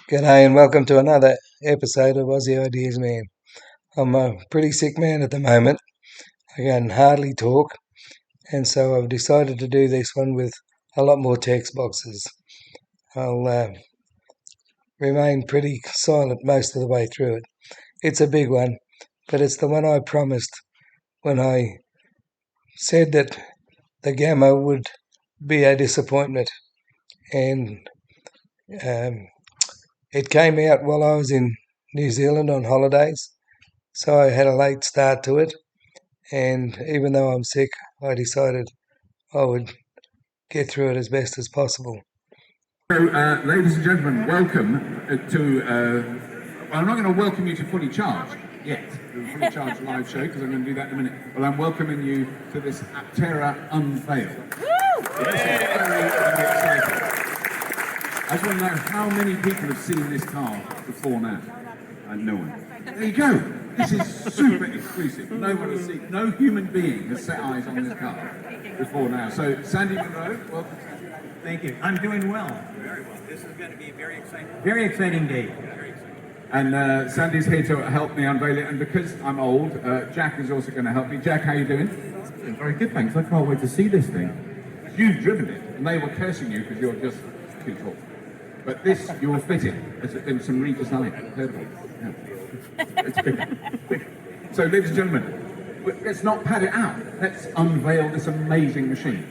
G'day and welcome to another episode of Aussie Ideas Man. I'm a pretty sick man at the moment. I can hardly talk, and so I've decided to do this one with a lot more text boxes. I'll remain pretty silent most of the way through it. It's a big one, but it's the one I promised when I said that the Gamma would be a disappointment, and it came out while I was in New Zealand on holidays, so I had a late start to it, and even though I'm sick, I decided I would get through it as best as possible. So, ladies and gentlemen, welcome to. I'm not going to welcome you to Fully Charged yet, the Fully Charged live show, because I'm going to do that in a minute. But I'm welcoming you to this Aptera unveil. This is very, very exciting. I just want to know how many people have seen this car before now. No one. There you go. This is super exclusive. No one has seen. No human being has set eyes on this car before now. So, Sandy Monroe, welcome. Thank you. I'm doing well. Very well. This is going to be a very exciting day. And Sandy's here to help me unveil it. And because I'm old, Jack is also going to help me. Jack, how you doing? Very good, thanks. I can't wait to see this thing. You've driven it, and they were cursing you because you're just too tall. But this, you will fit in. There's been some redesign. Yeah. It's big. So, ladies and gentlemen, let's not pad it out. Let's unveil this amazing machine.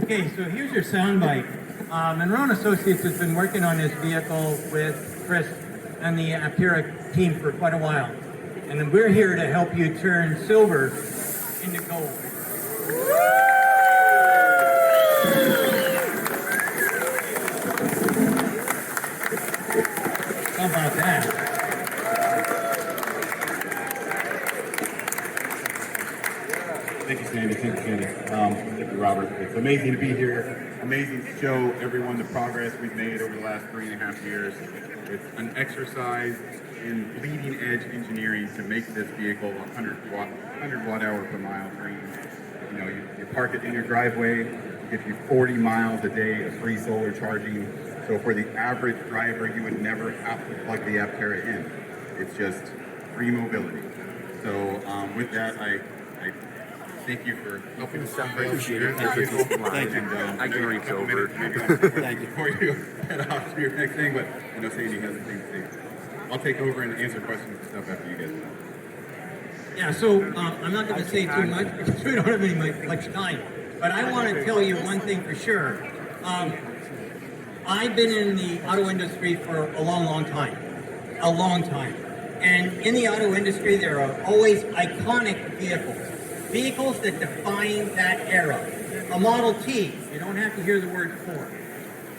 Okay, so here's your soundbite. Monroe and Associates has been working on this vehicle with Chris and the Aptera team for quite a while. And then we're here to help you turn silver into gold. How about that? Thank you, Sandy. Thank you, Sandy. Thank you, Robert. It's amazing to be here. Amazing to show everyone the progress we've made over the last 3.5 years. It's an exercise in leading edge engineering to make this vehicle 100 watt hour per mile green. You know, you park it in your driveway, it gives you 40 miles a day of free solar charging. So for the average driver, you would never have to plug the Aptera in. It's just free mobility. So with that, I thank you for helping us celebrate this year. Thank you. I can reach over. Thank you. Before you head off to your next thing, but I know Sandy has a thing to say. I'll take over and answer questions and stuff after you guys. Yeah, so I'm not going to say too much because we don't have any much time. But I want to tell you one thing for sure. I've been in the auto industry for a long time. A long time. And in the auto industry, there are always iconic vehicles. Vehicles that define that era. A Model T, you don't have to hear the word Ford.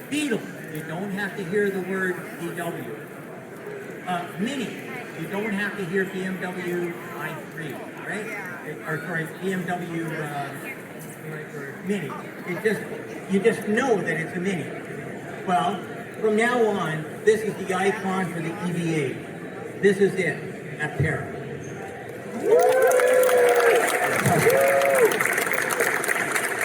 Beetle, you don't have to hear the word VW. Mini, you don't have to hear BMW i3, right? Or sorry, BMW Mini. You just know that it's a Mini. Well, from now on, this is the icon for the EV8. This is it, Aptera.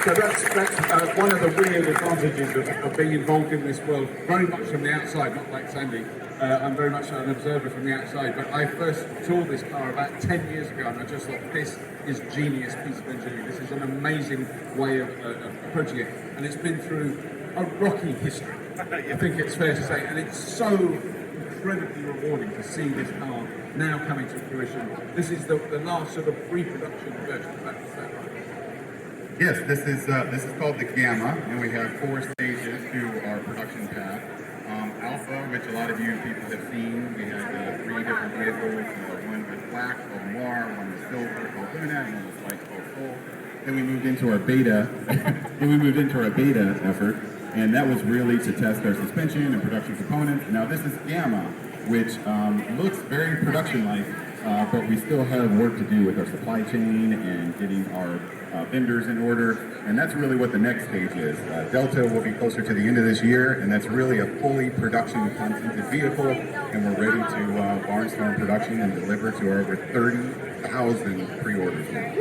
So that's one of the weird advantages of being involved in this world, very much from the outside, not like Sandy. I'm very much an observer from the outside, but I first saw this car about 10 years ago, and I just thought, this is genius piece of engineering. This is an amazing way of approaching it, and it's been through a rocky history, I think it's fair to say, and it's so incredibly rewarding to see this car now coming to fruition. This is the last sort of pre-production version. Is that right? Yes, this is called the Gamma, and we have 4 stages to our production path. Alpha, which a lot of you people have seen, we had 3 different vehicles. One was black called Noir, one was silver called Luna, and one was white called Full. Then we moved into our beta. Effort, and that was really to test our suspension and production components. Now this is Gamma, which looks very production-like. but we still have work to do with our supply chain and getting our vendors in order, and that's really what the next stage is. Delta will be closer to the end of this year, and that's really a fully production consented vehicle, and we're ready to barnstorm production and deliver to our over 30,000 pre-orders now.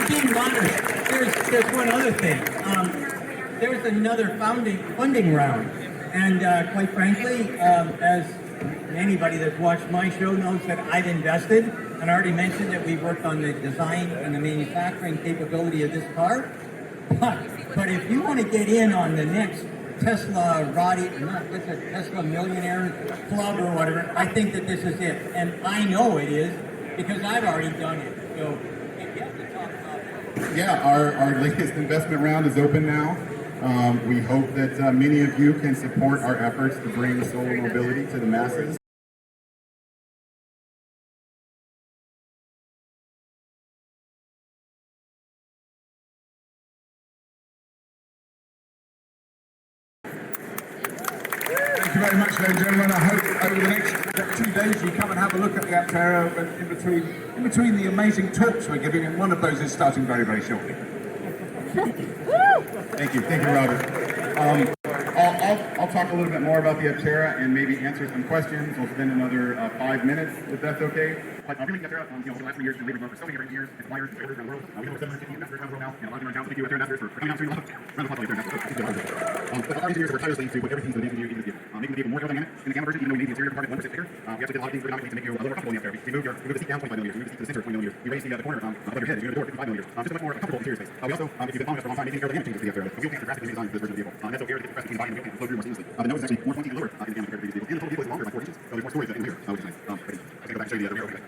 Being modest, there's one other thing. There's another funding round, and quite frankly, as anybody that's watched my show knows that I've invested, and I already mentioned that we worked on the design and the manufacturing capability of this car. But if you want to get in on the next Tesla Tesla Millionaire Club or whatever, I think that this is it, and I know it is because I've already done it. So if you have to talk about it. Yeah, our latest investment round is open now. We hope that many of you can support our efforts to bring solar mobility to the masses. Thank you very much, ladies and gentlemen. I hope over the next 2 days you come and have a look at the Aptera in between the amazing talks we're giving, and one of those is starting very, very shortly. Thank you, Robert. I'll talk a little bit more about the Aptera and maybe answer some questions. We'll spend another 5 minutes, if that's okay. Like, really, the Aptera, over the last 3 years, we've been for so many different years, suppliers, and around the world. We have over 750 investors around the world now, and a lot of them are down. Thank you, Aptera investors, for coming out to round of applause for Aptera investors. But our engineers work tirelessly to put everything to the vehicle, making the vehicle more aerodynamic in the gamma version, even though we made the interior compartment 1% bigger. We actually did a lot of things ergonomically to make you a little more comfortable in the Aptera. We moved the seat down 25 millimeters, we moved the seat to the center 20 millimeters, we raised the corner above your head, we moved the door 55 millimeters, just a much more comfortable interior space. We also, if you've been following us for a long time, making aerodynamic changes to the Aptera. The wheel case is drastically redesigned for this version of the vehicle, and that's okay to get the press between the body and the wheel case and flow through more seamlessly. The nose is actually more pointy and lower in the gamma compared to the previous vehicle, and the total vehicle is longer by 4 inches, so there's more storage in the rear, which is nice. But anyway, I can go back and show you the rear.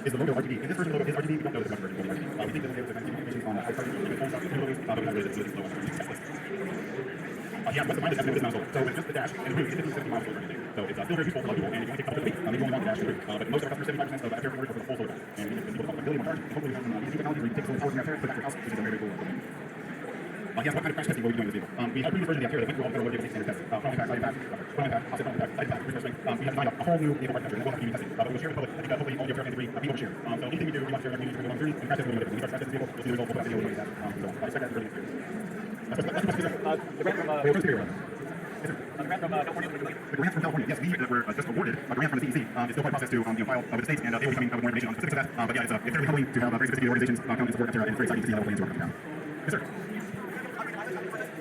Is the logo RGB. And this version logo is RGB. We don't know this version logo. We think that we'll be able to information on how targeting the full size logos, but we don't really this logo. Yeah, what's the mileage estimate of this mouse? So it's just the dash and the root is 50 miles over anything. So it's still very useful for a lot of people, and it can only take a couple of weeks. Maybe only want the dash and the root. But most of our customers, 75% of Aptera orders are for the full solar. And we need to talk about ability to charge. And hopefully we have some easy technology where you take solar power from Aptera, put that in your house, which is a very, very cool thing. Yes, what kind of crash testing will we be doing with this vehicle? We had a previous version of the Aptera that went through all the federal road safety standard tests. Front impact, side impact, offset front impact, side impact, reverse swing. We have designed a whole new vehicle architecture, and we'll have to be testing. But we'll share with the public. I think hopefully all the Aptera fans agree, people will share. So anything we do, we want to share the community, on journey, and crash test with it. When we start crash testing this vehicle, you'll see the results, we'll put that video in that. So I expect that to really experience. The grant from California. The grant from California. Yes, we were just awarded a grant from the CEC. It's still quite a process to file with the states, and they will be coming with more information on specifics of that. But yeah, it's very humbling to have very sophisticated organizations come and support Aptera, and it's very exciting to see how the plans are coming down. Yes, sir.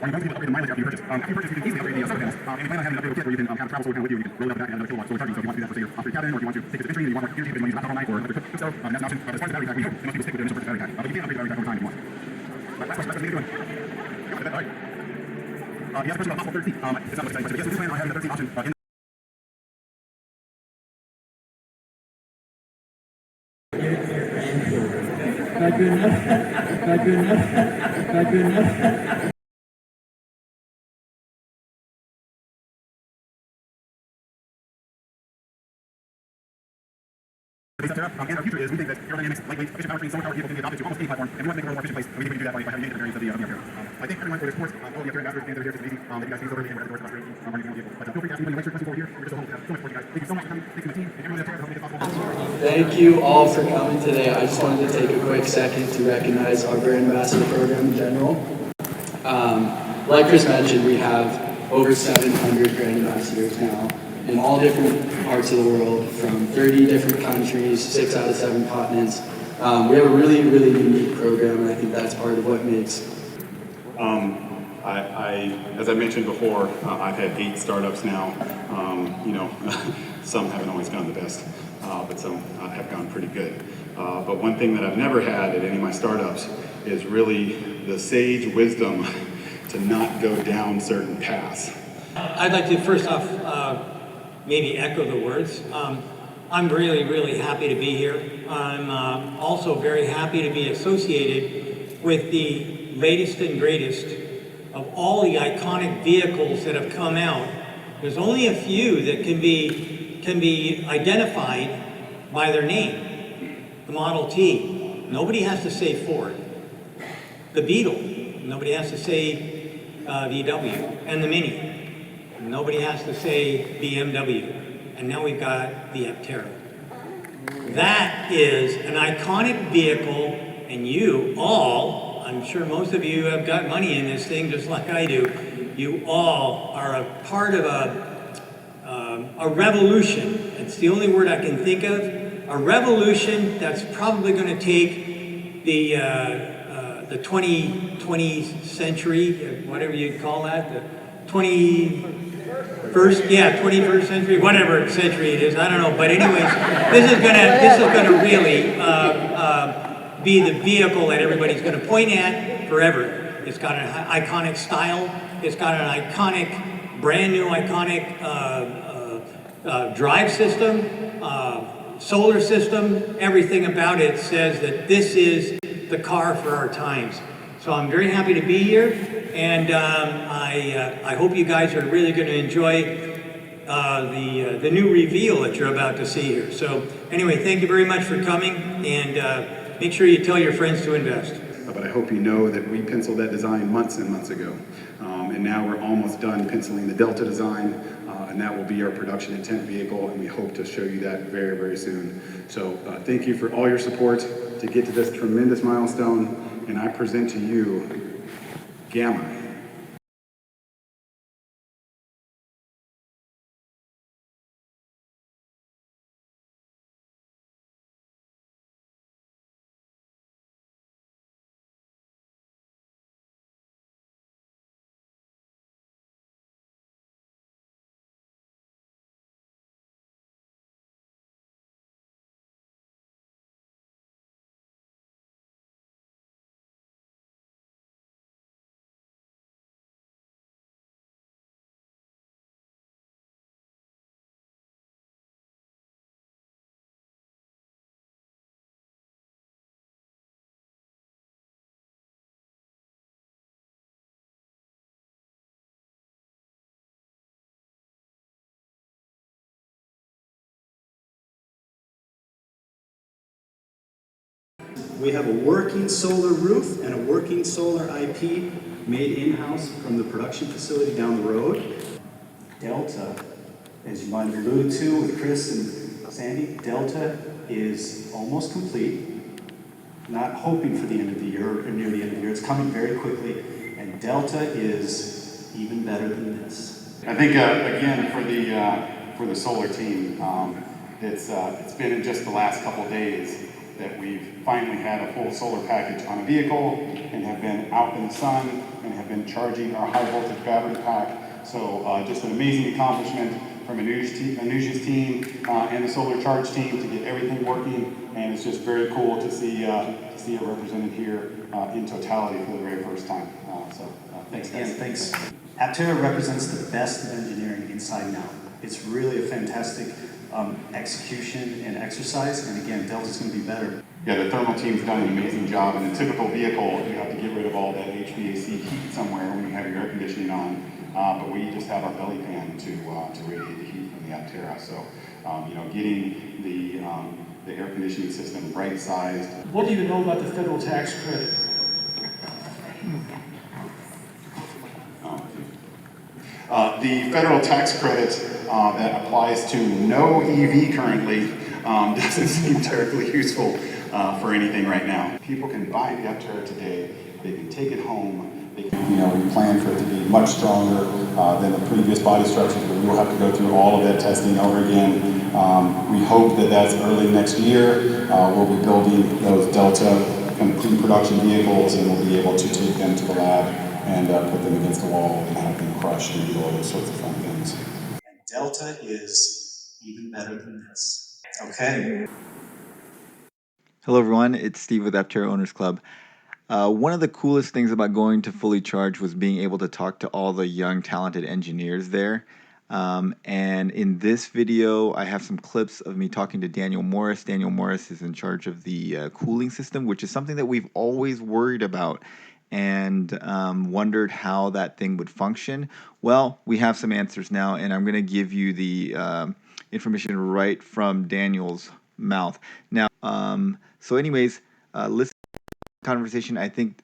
Are you going to be able to upgrade the mileage after you purchase? After you purchase, you can easily upgrade the solar panels. And we plan on having an upgradable kit where you can have a travel solar panel with you, and you can roll it out the back and another kilowatt solar charging. So if you want to do that for, say, your off-grid cabin, or if you want to take it to entry and you want more energy, but you want to use a laptop all night or another quick stove, that's an option. As far as the battery pack, we hope most people stick with the initial purchase battery pack. But you can upgrade the battery pack over time if you want. But last question, what are you doing? All right. He has a question about possible third seat. It's not what exciting, but yes, we do plan on having a third seat option in Good enough. Good enough. Good enough. And our future is, we think that aerodynamics, lightweight, efficient powertrain, solar power vehicle can be adopted to almost any platform, and we want to make it a more efficient place, and we think we can do that by having native variants of the Aptera. I thank everyone for their support, all the Aptera ambassadors and their here, it's amazing that you guys see so early and we're at the doors of our running vehicle. But feel free to ask me when you register forward here, we're just a whole, so much for you guys. Thank you so much for coming, thank you to the team, and everyone at Aptera for helping make it possible. Thank you all for coming today. I just wanted to take a quick second to recognize our brand ambassador program in general. Like Chris mentioned, we have over 700 brand ambassadors now in all different parts of the world, from 30 different countries, 6 out of 7 continents. We have a really, really unique program, and I think that's part of what makes. As I mentioned before, I've had 8 startups now. Some haven't always gone the best, but some have gone pretty good. But one thing that I've never had at any of my startups is really the sage wisdom to not go down certain paths. I'd like to first off maybe echo the words. I'm really, really happy to be here. I'm also very happy to be associated with the latest and greatest of all the iconic vehicles that have come out. There's only a few that can be identified by their name. The Model T. Nobody has to say Ford. The Beetle. Nobody has to say VW. And the Mini. Nobody has to say BMW. And now we've got the Aptera. That is an iconic vehicle, and you all, I'm sure most of you have got money in this thing just like I do, you all are a part of a revolution. It's the only word I can think of. A revolution that's probably going to take the 20th century, whatever you'd call that, the 21st century, whatever century it is, I don't know. But anyways, this is gonna really be the vehicle that everybody's gonna point at forever. It's got an iconic style. It's got an iconic, brand new iconic drive system, solar system. Everything about it says that this is the car for our times. So I'm very happy to be here, and I hope you guys are really going to enjoy the new reveal that you're about to see here. So anyway, thank you very much for coming, and make sure you tell your friends to invest. But I hope you know that we penciled that design months and months ago. And now we're almost done penciling the Delta design, and that will be our production intent vehicle, and we hope to show you that very, very soon. So thank you for all your support to get to this tremendous milestone, and I present to you Gamma. We have a working solar roof and a working solar IP made in-house from the production facility down the road. Delta, as you might have alluded to with Chris and Sandy, Delta is almost complete. Not hoping for the end of the year or near the end of the year. It's coming very quickly, and Delta is even better than this. I think again for the solar team, it's been in just the last couple of days that we've finally had a full solar package on a vehicle and have been out in the sun and have been charging our high voltage battery pack. So just an amazing accomplishment from Anusha's team and the solar charge team to get everything working. And it's just very cool to see it represented here in totality for the very first time. Thanks, guys. Again, thanks. Aptera represents the best of engineering inside and out. It's really a fantastic execution and exercise, and again, Delta's going to be better. Yeah, the thermal team's done an amazing job. In a typical vehicle, you have to get rid of all that HVAC heat somewhere when you have your air conditioning on, but we just have our belly fan to radiate the heat from the Aptera. So, getting the air conditioning system right-sized. What do you know about the federal tax credit? The federal tax credit that applies to no EV currently doesn't seem terribly useful for anything right now. People can buy the Aptera today, they can take it home, they can, we plan for it to be much stronger than the previous body structures, but we will have to go through all of that testing over again. We hope that that's early next year. We'll be building those Delta pre-production vehicles, and we'll be able to take them to the lab and put them against the wall and have them crushed and do all those sorts of fun things. And Delta is even better than this. Okay. Hello everyone, it's Steve with Aptera Owners Club. One of the coolest things about going to Fully Charged was being able to talk to all the young, talented engineers there. And in this video, I have some clips of me talking to Daniel Morris. Daniel Morris is in charge of the cooling system, which is something that we've always worried about and wondered how that thing would function. Well, we have some answers now, and I'm going to give you the information right from Daniel's mouth. Now, so anyways, listen to the conversation. I think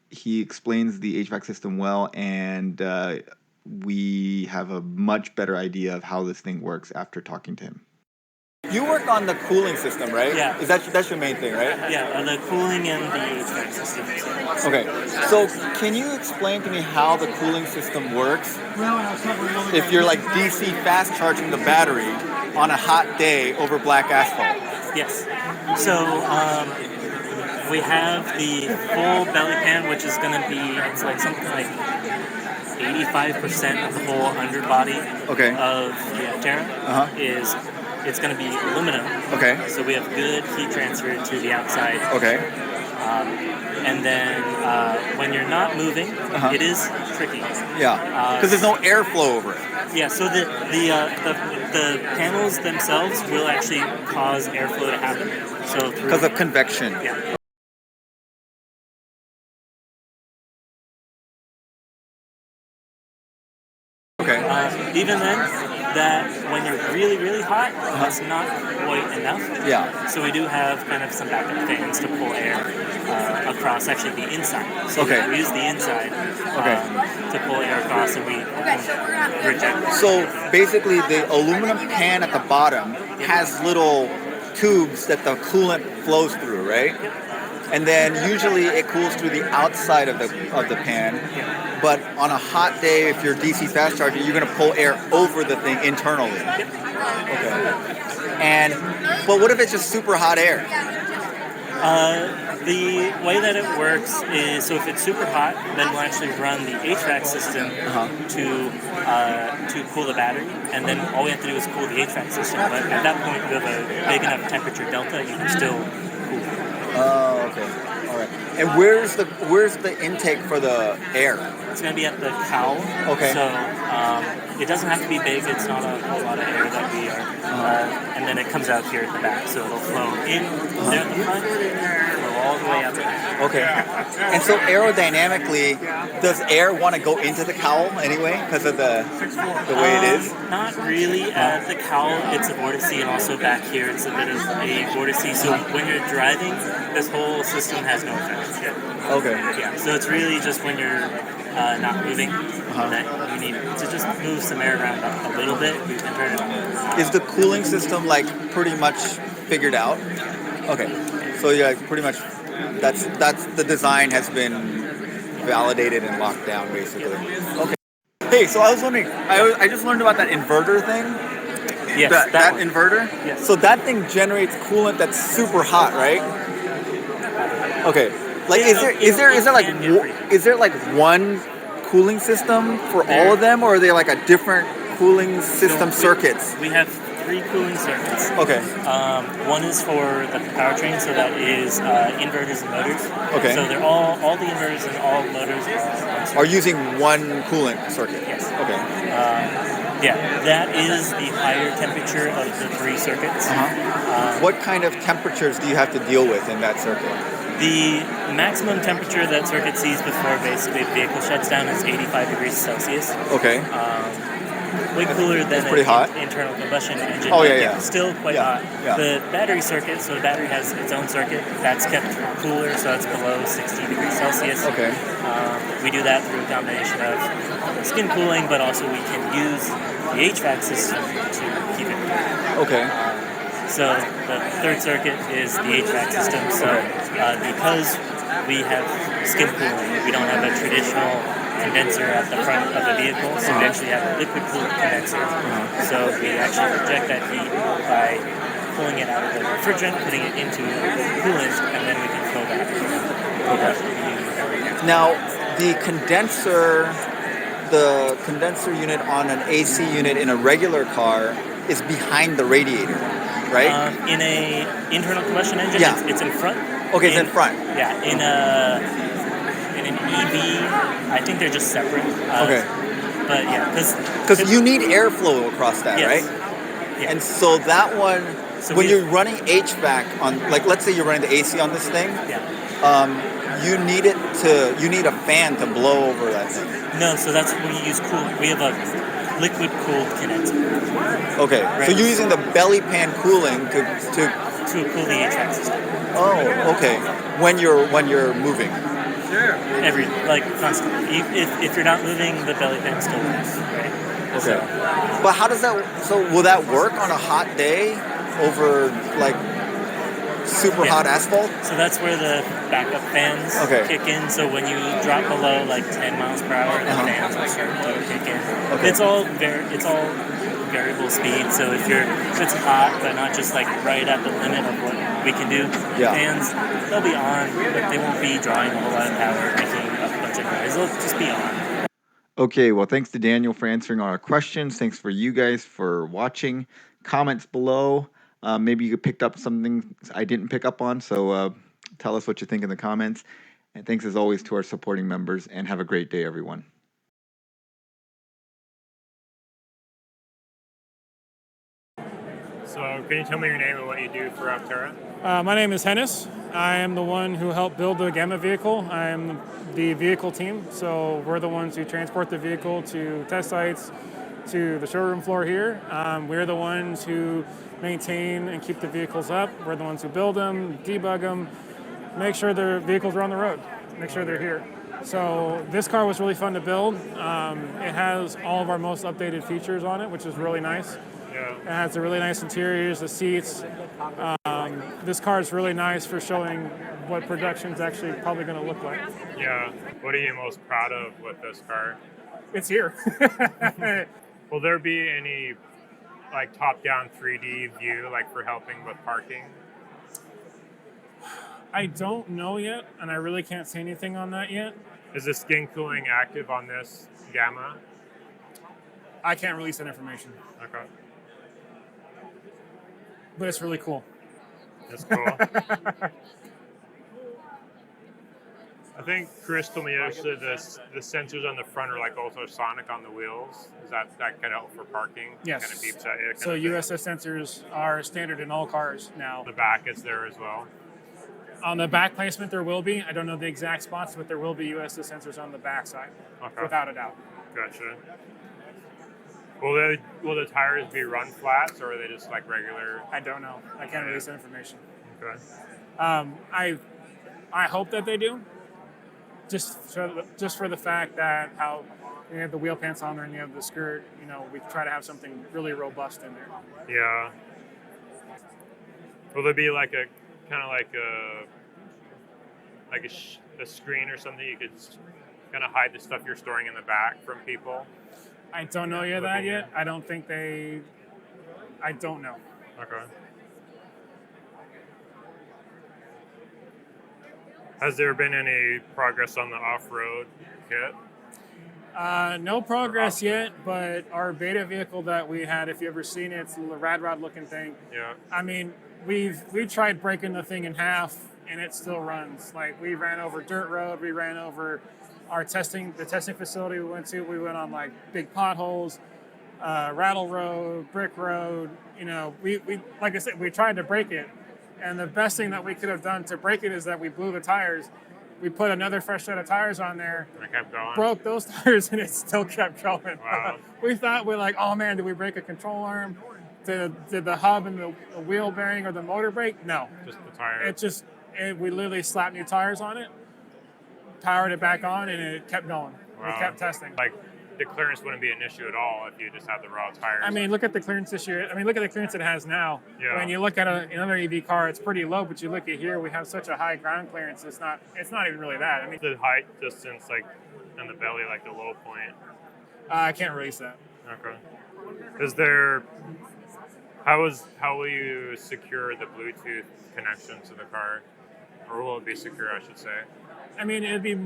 he explains the HVAC system well, and we have a much better idea of how this thing works after talking to him. You work on the cooling system, right? Yeah. That's your main thing, right? Yeah, the cooling and the HVAC system. Okay, so can you explain to me how the cooling system works? If you're like DC fast charging the battery on a hot day over black asphalt. Yes. So we have the full belly pan, which is going to be, it's like something like 85% of the whole underbody of the Aptera it's going to be aluminum. Okay. So we have good heat transfer to the outside. Okay. And then when you're not moving, it is tricky. Yeah. Because there's no airflow over it. Yeah. So the panels themselves will actually cause airflow to happen. So because of convection. Yeah. Okay. Even then, that when you're really, really hot, that's not quite enough. Yeah. So we do have kind of some backup fans to pull air across, actually the inside. So we use the inside to pull air across, and we reject. So basically, the aluminum pan at the bottom has little tubes that the coolant flows through, right? And then usually it cools through the outside of the pan. But on a hot day, if you're DC fast charging, you're going to pull air over the thing internally. Okay. But what if it's just super hot air? The way that it works is, so if it's super hot, then we'll actually run the HVAC system to cool the battery, and then all we have to do is cool the HVAC system. But at that point, you have a big enough temperature delta, you can still cool it. Oh, okay. All right. And where's the intake for the air? It's going to be at the cowl. Okay. So it doesn't have to be big. It's not a whole lot of air that we are. And then it comes out here at the back, so it'll flow in there at the front, flow all the way up to that. Okay. And so aerodynamically, does air want to go into the cowl anyway because of the way it is? Not really. The cowl, it's a vortice, and also back here, it's a bit of a vortice. So when you're driving, this whole system has no effect. Yeah. Okay. Yeah. So it's really just when you're not moving that you need to just move some air around a little bit. You can turn it on. Is the cooling system like pretty much figured out? Okay. So yeah, pretty much that's the design has been validated and locked down basically. Okay. Hey, so I was wondering, I just learned about that inverter thing. Yes, that one. inverter? Yes. So that thing generates coolant that's super hot, right? Okay. Like is there like one cooling system for all of them, or are they like a different cooling system circuits? We have 3 cooling circuits. Okay. One is for the powertrain, so that is inverters and motors. Okay. So they're all the inverters and all motors are using one coolant circuit. Yes. Okay. Yeah, that is the higher temperature of the 3 circuits. What kind of temperatures do you have to deal with in that circuit? The maximum temperature that circuit sees before basically the vehicle shuts down is 85 degrees Celsius. Okay. Way cooler than pretty hot. Internal combustion engine. Oh, yeah. Still quite hot. Yeah. The battery circuit, so the battery has its own circuit, that's kept cooler, so it's below 60 degrees Celsius. Okay. We do that through a combination of skin cooling, but also we can use the HVAC system to keep it cool. Okay. So the third circuit is the HVAC system. So because we have skin cooling, we don't have a traditional condenser at the front of the vehicle, so we actually have a liquid cooled condenser. So we actually reject that heat by pulling it out of the refrigerant, putting it into coolant, and then we can fill that. Okay. Now, the condenser unit on an AC unit in a regular car is behind the radiator, right? In a internal combustion engine, it's in front. Okay, it's in front. Yeah, in an EV, I think they're just separate. Okay. But yeah, because you need airflow across that, right? Yeah. And so that one, when you're running HVAC on, like let's say you're running the AC on this thing, you need a fan to blow over that thing. No, so that's when you use cooling. We have a liquid cooled condenser. Okay, right. So you're using the belly pan cooling to cool the HVAC system. Oh, okay. When you're moving. Constantly. If you're not moving, the belly pan still works, right? Okay. So, but how does that? So will that work on a hot day over like super hot asphalt? So that's where the backup fans kick in. So when you drop below like 10 miles per hour, the fans will start to kick in. Okay. It's all variable speed. So if it's hot, but not just like right at the limit of what we can do, fans they'll be on, but they won't be drawing a whole lot of power, making a bunch of noise. They'll just be on. Okay, well, thanks to Daniel for answering all our questions. Thanks for you guys for watching. Comments below. Maybe you picked up something I didn't pick up on, so tell us what you think in the comments. And thanks as always to our supporting members, and have a great day, everyone. So can you tell me your name and what you do for Aptera? My name is Hennis. I am the one who helped build the Gamma vehicle. I am the vehicle team, so we're the ones who transport the vehicle to test sites, to the showroom floor here. We're the ones who maintain and keep the vehicles up. We're the ones who build them, debug them, make sure their vehicles are on the road, make sure they're here. So this car was really fun to build. It has all of our most updated features on it, which is really nice. Yeah. It has the really nice interiors, the seats. This car is really nice for showing what production's actually probably going to look like. Yeah. What are you most proud of with this car? It's here. Will there be any like top-down 3D view like for helping with parking? I don't know yet, and I really can't say anything on that yet. Is the skin cooling active on this Gamma? I can't release that information. Okay. But it's really cool. That's cool. I think Chris told me yesterday the sensors on the front are like ultrasonic on the wheels. Is that kind of help for parking? Yes. Kind of beeps at you. So USS sensors are standard in all cars now. The back is there as well. On the back placement, there will be. I don't know the exact spots, but there will be USD sensors on the back side, without a doubt. Gotcha. Will the tires be run flats, or are they just like regular? I don't know. I can't release that information. Okay. I hope that they do. Just for the fact that how you have the wheel pants on there and you have the skirt, we try to have something really robust in there. Yeah. Will there be like a kind of like a screen or something you could kind of hide the stuff you're storing in the back from people? I don't know that yet. I don't think they. I don't know. Okay. Has there been any progress on the off-road kit? No progress yet, but our beta vehicle that we had, if you ever seen it, it's a little rad rod looking thing. Yeah. I mean, we tried breaking the thing in half, and it still runs. Like, we ran over dirt road, we ran over the testing facility we went to. We went on like big potholes, rattle road, brick road. We like I said, we tried to break it, and the best thing that we could have done to break it is that we blew the tires. We put another fresh set of tires on there. And it kept going. Broke those tires, and it still kept going. Wow. We thought we're like, oh man, did we break a control arm? Did the hub and the wheel bearing or the motor brake? No. Just the tire. We literally slapped new tires on it, powered it back on, and it kept going. Wow. We kept testing. Like, the clearance wouldn't be an issue at all if you just had the raw tires. I mean, look at the clearance this year. I mean, look at the clearance it has now. Yeah. When you look at another EV car, it's pretty low, but you look at here, we have such a high ground clearance. It's not even really that. I mean, the height distance, like, and the belly, like the low point. I can't release that. Okay. Is there? How will you secure the Bluetooth connection to the car, or will it be secure? I should say. I mean, it'd be.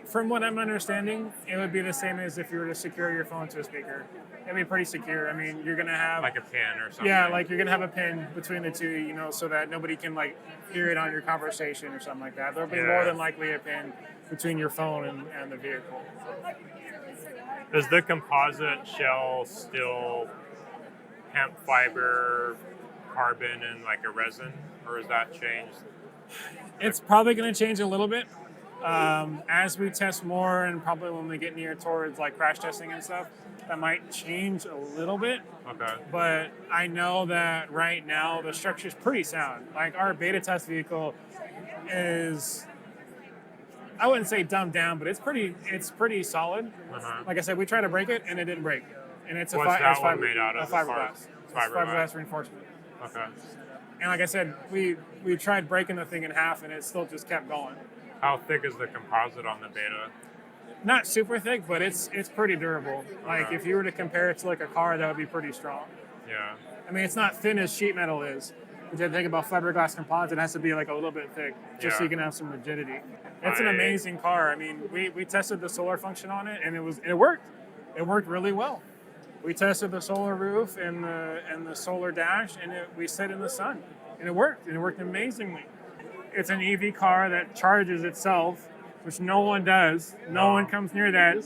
From what I'm understanding, it would be the same as if you were to secure your phone to a speaker. It'd be pretty secure. I mean, you're going to have... Like a pin or something. Yeah, like you're going to have a pin between the two, so that nobody can, like, hear it on your conversation or something like that. There'll be more than likely a pin between your phone and the vehicle. Is the composite shell still hemp fiber, carbon, and, like, a resin? Or has that changed? It's probably going to change a little bit. As we test more, and probably when we get near towards like crash testing and stuff, that might change a little bit. Okay. But I know that right now the structure is pretty sound. Like, our beta test vehicle is, I wouldn't say dumbed down, but it's pretty solid. Uh-huh. Like I said, we tried to break it and it didn't break. And it's What's that one made out of? Fiberglass. Fiberglass reinforcement. Okay. And like I said, we tried breaking the thing in half and it still just kept going. How thick is the composite on the beta? Not super thick, but it's pretty durable. Like, Okay. if you were to compare it to like a car, that would be pretty strong. Yeah. I mean, it's not thin as sheet metal is. But you think about fiberglass composite, it has to be like a little bit thick, just so you can have some rigidity. It's an amazing car. I mean, we tested the solar function on it, and it worked. It worked really well. We tested the solar roof and the solar dash, and we sit in the sun, and it worked. And it worked amazingly. It's an EV car that charges itself, which no one does. No one comes near that.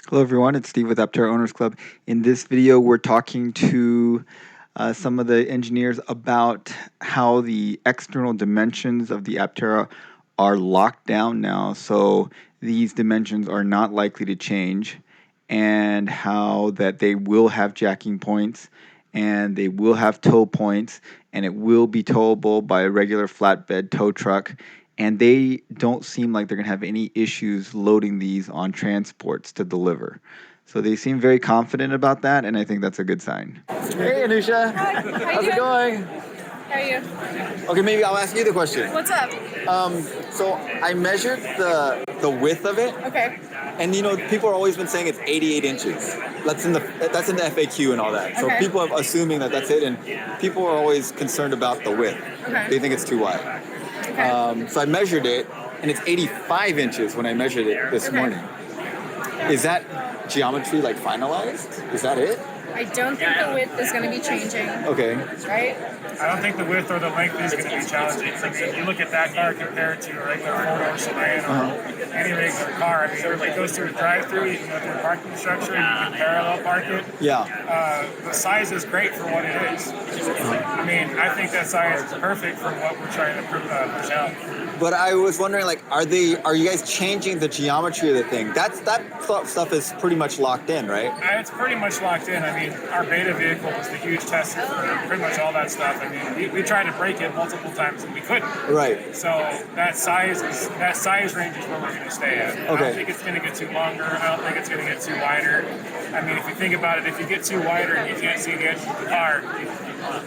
Hello everyone, it's Steve with Aptera Owners Club. In this video, we're talking to some of the engineers about how the external dimensions of the Aptera are locked down now, so these dimensions are not likely to change, and how that they will have jacking points, and they will have tow points, and it will be towable by a regular flatbed tow truck, and they don't seem like they're going to have any issues loading these on transports to deliver. So they seem very confident about that, and I think that's a good sign. Hey, Anusha. Hi. How's it going? How are you? Okay, maybe I'll ask you the question. What's up? So I measured the width of it. Okay. And people are always been saying it's 88 inches. That's in the FAQ and all that. So Okay. people are assuming that that's it, and people are always concerned about the width. Okay. They think it's too wide. Okay. So I measured it, and it's 85 inches when I measured it this morning. Is that geometry like finalized? Is that it? I don't think the width is going to be changing. Okay. Right? I don't think the width or the length is going to be challenging. I mean, you look at that car compared to a regular four-door sedan or any regular car. I mean, it goes through a drive-through. You can go through a parking structure. You can parallel park it. Yeah. The size is great for what it is. I mean, I think that size is perfect for what we're trying to push out. But I was wondering, like, are you guys changing the geometry of the thing? That stuff is pretty much locked in, right? It's pretty much locked in. I mean, our beta vehicle was the huge test for pretty much all that stuff. I mean, we tried to break it multiple times and we couldn't. Right. So that size range is where we're going to stay at. I don't think it's going to get too longer. I don't think it's going to get too wider. I mean, if you think about it, if you get too wider and you can't see the edge of the car,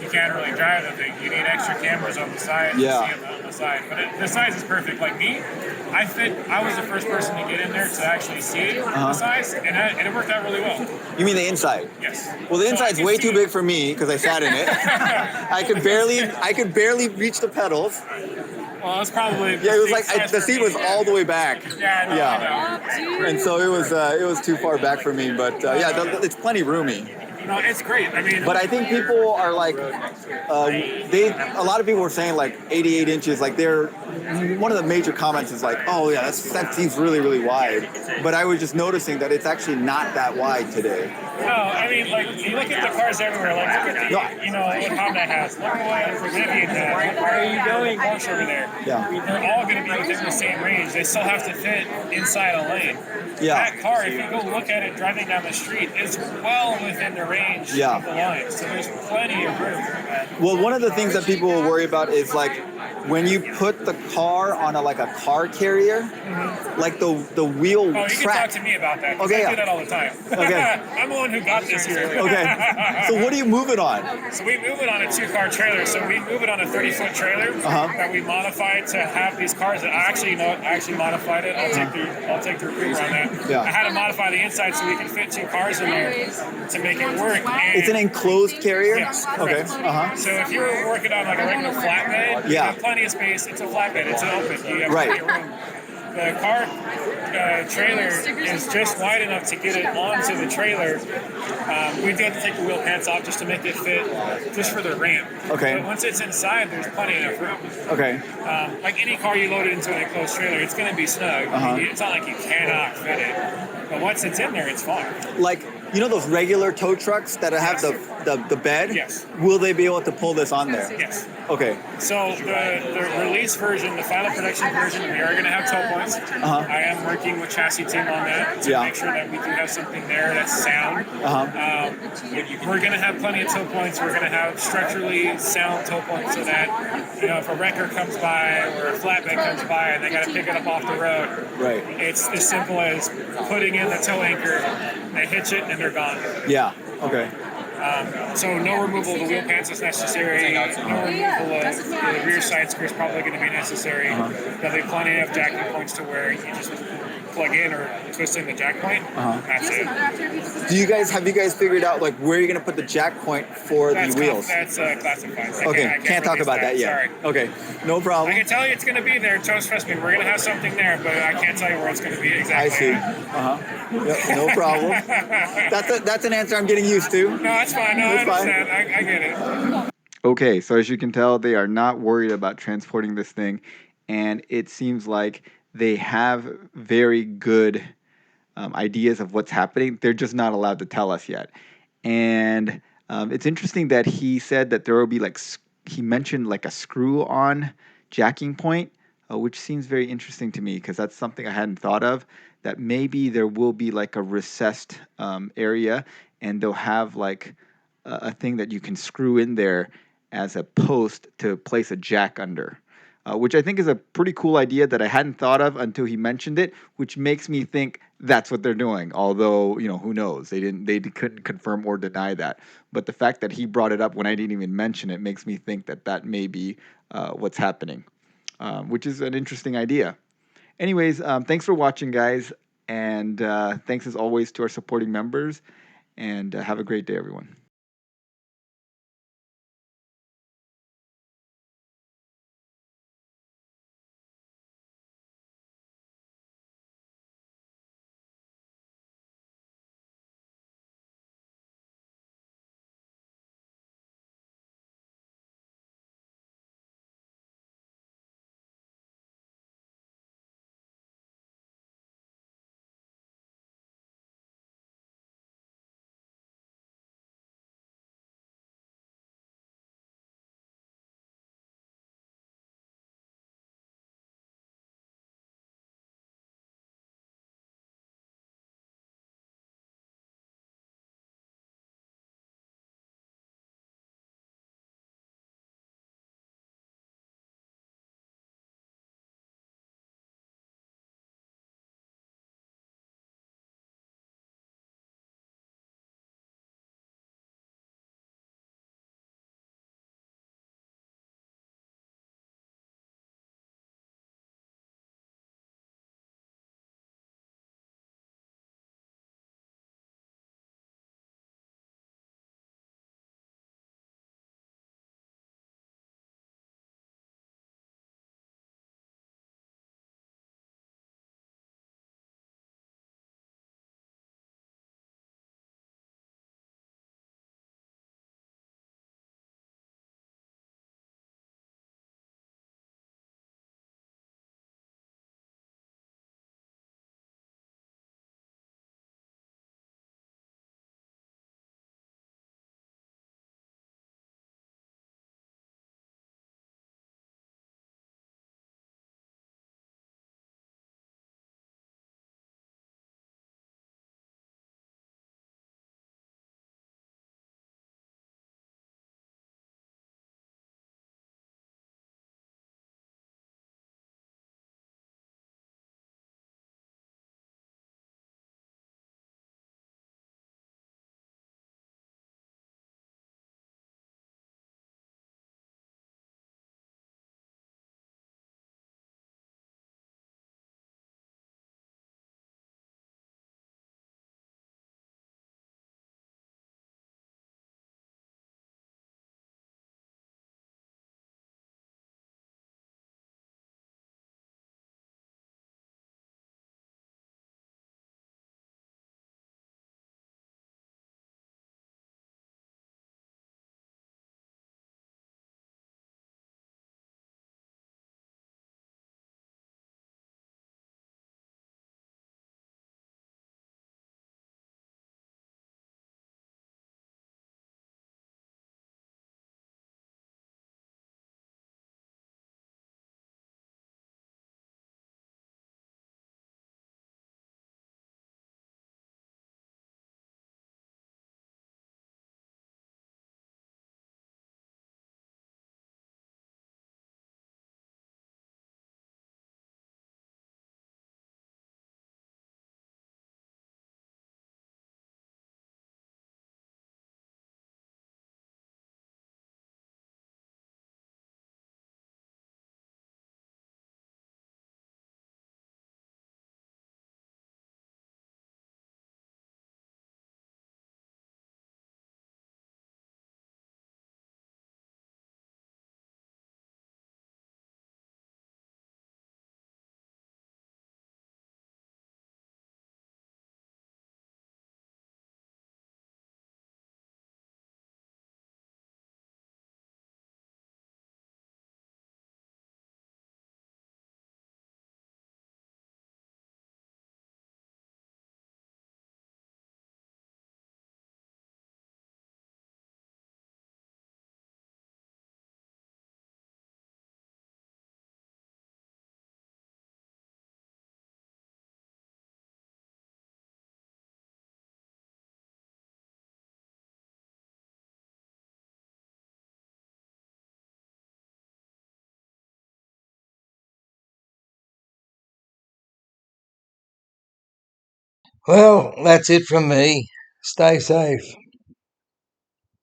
you can't really drive the thing. You need extra cameras on the side to see them on the side. But the size is perfect. Like me, I was the first person to get in there to actually see the size, and it worked out really well. You mean the inside? Yes. Well, the inside's way too big for me because I sat in it. I could barely reach the pedals. Well, it's probably it was like the seat was all the way back. Yeah. And so it was too far back for me. But it's plenty roomy. No, it's great. I mean, but I think people are like, a lot of people were saying like 88 inches. Like one of the major comments is like, oh yeah, that seems really, really wide. But I was just noticing that it's actually not that wide today. No, I mean, like, you look at the cars everywhere, like, look at what Honda has, look at what Rivian has, where are you going? Porsche over there. Yeah. They're all going to be within the same range. They still have to fit inside a lane. Yeah. That car, if you go look at it driving down the street, is well within the range of the line. So there's plenty of room. Well, one of the things that people will worry about is like when you put the car on a car carrier, like the wheel you can talk to me about that. Okay, I do that all the time. Okay. I'm the one who got this here. Okay. So what do you move it on? So we move it on a 2-car trailer. So we move it on a 30-foot trailer that we modified to have these cars that I actually modified it. I'll take the reproof on that. Yeah. I had to modify the inside so we can fit 2 cars in there to make it work. And it's an enclosed carrier? Yes. Okay. So if you're working on like a regular flatbed, you have plenty of space. It's a flatbed. It's an open. You have plenty of room. The car trailer is just wide enough to get it onto the trailer. We do have to take the wheel pants off just to make it fit, just for the ramp. Okay. But once it's inside, there's plenty enough room. Okay. Like any car you load it into an enclosed trailer, it's going to be snug. It's not like you cannot fit it. But once it's in there, it's fine. Like, you know those regular tow trucks that have the bed? Yes. Will they be able to pull this on there? Yes. Okay. So the release version, the final production version, we are going to have tow points. I am working with chassis team on that to make sure that we do have something there that's sound. We're going to have plenty of tow points. We're going to have structurally sound tow points so that, if a wrecker comes by or a flatbed comes by and they got to pick it up off the road, right? It's as simple as putting in the tow anchor, they hitch it, and they're gone. Yeah. Okay. So no removal of the wheel pants is necessary. No removal of the rear side skirts probably going to be necessary. There'll be plenty of jacking points to where you just plug in or twist in the jack point. That's it. Have you guys figured out like where you're going to put the jack point for the wheels? That's classified. Okay, can't talk about that yet. Sorry. Okay, no problem. I can tell you it's going to be there. Trust me, we're going to have something there, but I can't tell you where it's going to be exactly. I see. Yep, no problem. That's an answer I'm getting used to. No, that's fine. No, I understand. I get it. Okay, so as you can tell, they are not worried about transporting this thing, and it seems like they have very good ideas of what's happening. They're just not allowed to tell us yet. And it's interesting that he said that there will be he mentioned like a screw-on jacking point, which seems very interesting to me because that's something I hadn't thought of, that maybe there will be like a recessed area and they'll have like a thing that you can screw in there as a post to place a jack under. Which I think is a pretty cool idea that I hadn't thought of until he mentioned it, which makes me think that's what they're doing. Although, who knows? They couldn't confirm or deny that. But the fact that he brought it up when I didn't even mention it makes me think that may be what's happening, which is an interesting idea. Anyways, thanks for watching, guys. And thanks as always to our supporting members. And have a great day, everyone. Well, that's it from me. Stay safe.